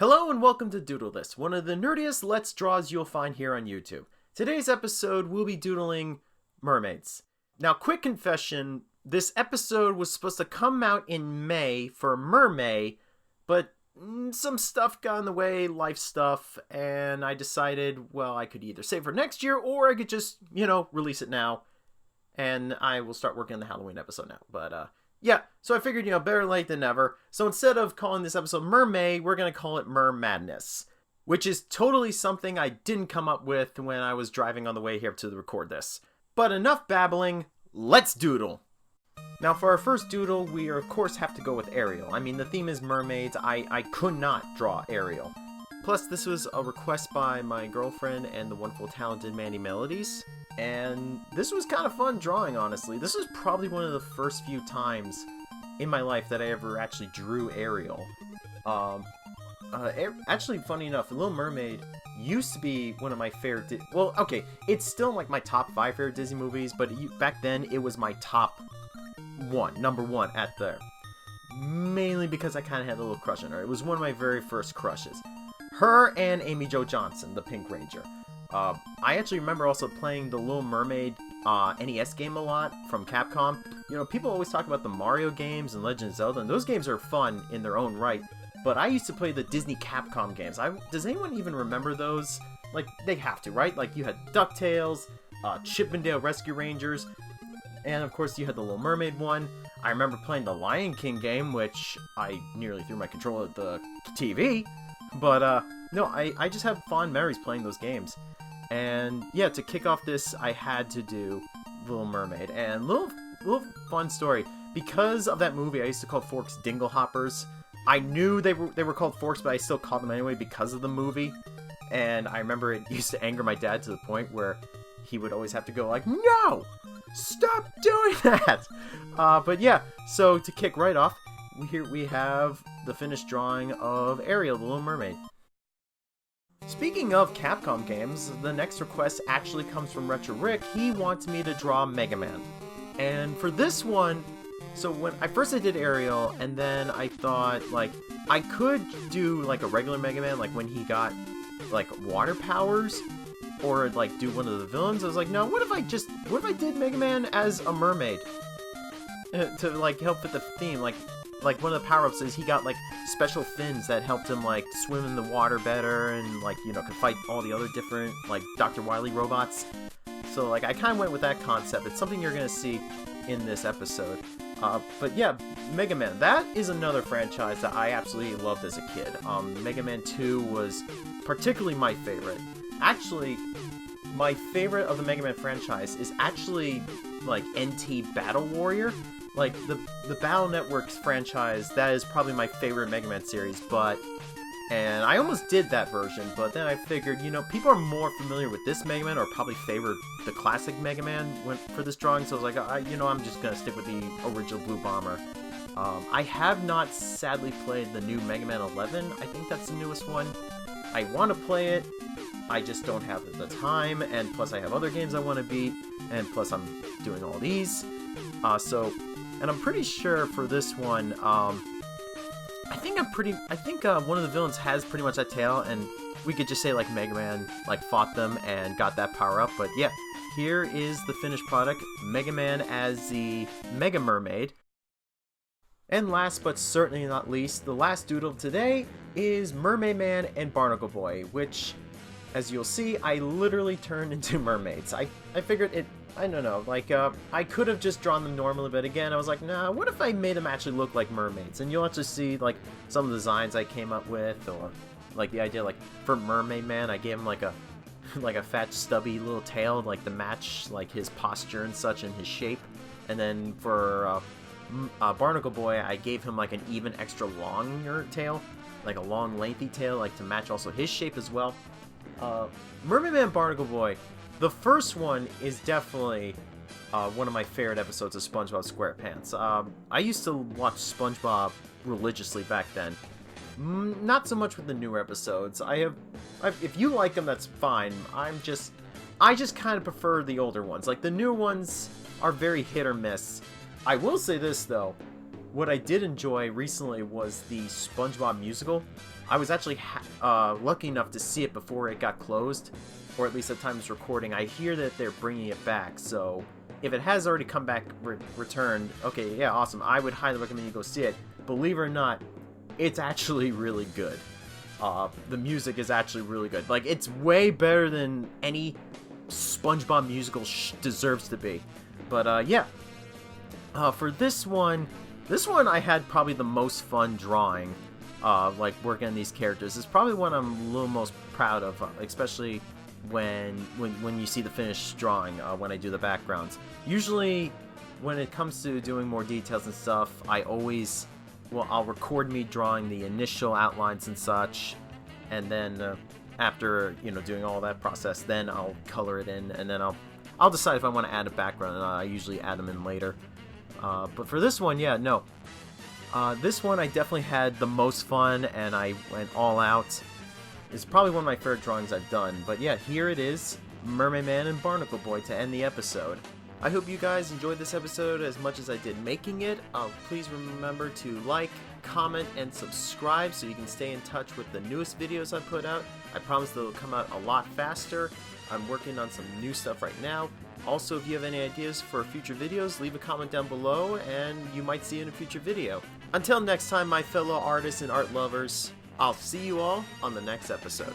Hello and welcome to Doodle This, one of the nerdiest Let's Draws you'll find here on YouTube. Today's episode, we'll be doodling mermaids. Now, quick confession, this episode was supposed to come out in May for Mermaid, but some stuff got in the way, life stuff, and I decided, well, I could either save for next year, or I could just, release it now, and I will start working on the Halloween episode now, but, yeah, so I figured, better late than never. So instead of calling this episode Mermaid, we're going to call it Mer-Madness, which is totally something I didn't come up with when I was driving on the way here to record this. But enough babbling, let's doodle! Now for our first doodle, we of course have to go with Ariel. I mean, the theme is mermaids. I could not draw Ariel. Plus, this was a request by my girlfriend and the wonderful talented Mandy Melodies. And this was kind of fun drawing, honestly. This was probably one of the first few times in my life that I ever actually drew Ariel. Actually, funny enough, Little Mermaid used to be one of my favorite... Well, okay, it's still like my top 5 favorite Disney movies, but back then it was my top number one at there. Mainly because I kind of had a little crush on her. It was one of my very first crushes. Her and Amy Jo Johnson, the Pink Ranger. I actually remember also playing the Little Mermaid NES game a lot from Capcom. People always talk about the Mario games and Legend of Zelda, and those games are fun in their own right. But I used to play the Disney Capcom games. Does anyone even remember those? Like, they have to, right? Like, you had DuckTales, Chip 'n Dale Rescue Rangers, and of course you had the Little Mermaid one. I remember playing the Lion King game, which I nearly threw my controller at the TV. But, no, I just have fond memories playing those games. And, yeah, to kick off this, I had to do Little Mermaid. And little fun story. Because of that movie, I used to call forks Dinglehoppers. I knew they were called forks, but I still called them anyway because of the movie. And I remember it used to anger my dad to the point where he would always have to go like, "No! Stop doing that!" But, yeah, so to kick right off, here we have the finished drawing of Ariel, the Little Mermaid. Speaking of Capcom games, the next request actually comes from Retro Rick. He wants me to draw Mega Man. And for this one, so when I did Ariel, and then I thought, like, I could do, like, a regular Mega Man, like, when he got, like, water powers, or, like, do one of the villains. I was like, no, what if I did Mega Man as a mermaid? To, like, help with the theme, like one of the power-ups is he got, like, special fins that helped him, like, swim in the water better and, like, could fight all the other different, like, Dr. Wily robots. So, like, I kind of went with that concept. It's something you're going to see in this episode. But yeah, Mega Man, that is another franchise that I absolutely loved as a kid. Mega Man 2 was particularly my favorite. Actually, my favorite of the Mega Man franchise is actually, like, NT Battle Warrior. Like, the Battle Networks franchise, that is probably my favorite Mega Man series, and I almost did that version, but then I figured, people are more familiar with this Mega Man, or probably favor the classic Mega Man for this drawing, so I was like, I'm just gonna stick with the original Blue Bomber. I have not, sadly, played the new Mega Man 11, I think that's the newest one. I want to play it, I just don't have the time, and plus I have other games I want to beat, and plus I'm doing all these, and I'm pretty sure for this one, I think one of the villains has pretty much that tail, and we could just say, like, Mega Man, like, fought them and got that power up, but yeah, here is the finished product, Mega Man as the Mega Mermaid. And last but certainly not least, the last doodle of today is Mermaid Man and Barnacle Boy, which, as you'll see, I literally turned into mermaids. I figured it, I don't know, like, I could have just drawn them normally, but again, I was like, nah, what if I made them actually look like mermaids? And you'll actually see, like, some of the designs I came up with, or, like, the idea, like, for Mermaid Man, I gave him, like, a fat, stubby little tail, like, to match, like, his posture and such, and his shape. And then for, Barnacle Boy, I gave him, like, an even extra longer tail, like, a long, lengthy tail, like, to match also his shape as well. Mermaid Man Barnacle Boy, the first one is definitely one of my favorite episodes of SpongeBob SquarePants. I used to watch SpongeBob religiously back then. Not so much with the newer episodes. If you like them, that's fine. I just kind of prefer the older ones. Like, the new ones are very hit or miss. I will say this, though. What I did enjoy recently was the SpongeBob musical. I was actually lucky enough to see it before it got closed, or at least at time of recording. I hear that they're bringing it back, so if it has already come back, returned, okay, yeah, awesome. I would highly recommend you go see it. Believe it or not, it's actually really good. The music is actually really good. Like, it's way better than any SpongeBob musical deserves to be. But, yeah. For this one I had probably the most fun drawing. Like, working on these characters. It's probably one I'm a little most proud of, especially when you see the finished drawing, when I do the backgrounds. Usually, when it comes to doing more details and stuff, I'll record me drawing the initial outlines and such, and then after, doing all that process, then I'll color it in, and then I'll decide if I want to add a background, and I usually add them in later. But for this one, yeah, no. This one I definitely had the most fun, and I went all out. It's probably one of my favorite drawings I've done, but yeah, here it is, Mermaid Man and Barnacle Boy to end the episode. I hope you guys enjoyed this episode as much as I did making it. Please remember to like, comment, and subscribe so you can stay in touch with the newest videos I put out. I promise they'll come out a lot faster. I'm working on some new stuff right now. Also, if you have any ideas for future videos, leave a comment down below and you might see it in a future video. Until next time, my fellow artists and art lovers, I'll see you all on the next episode.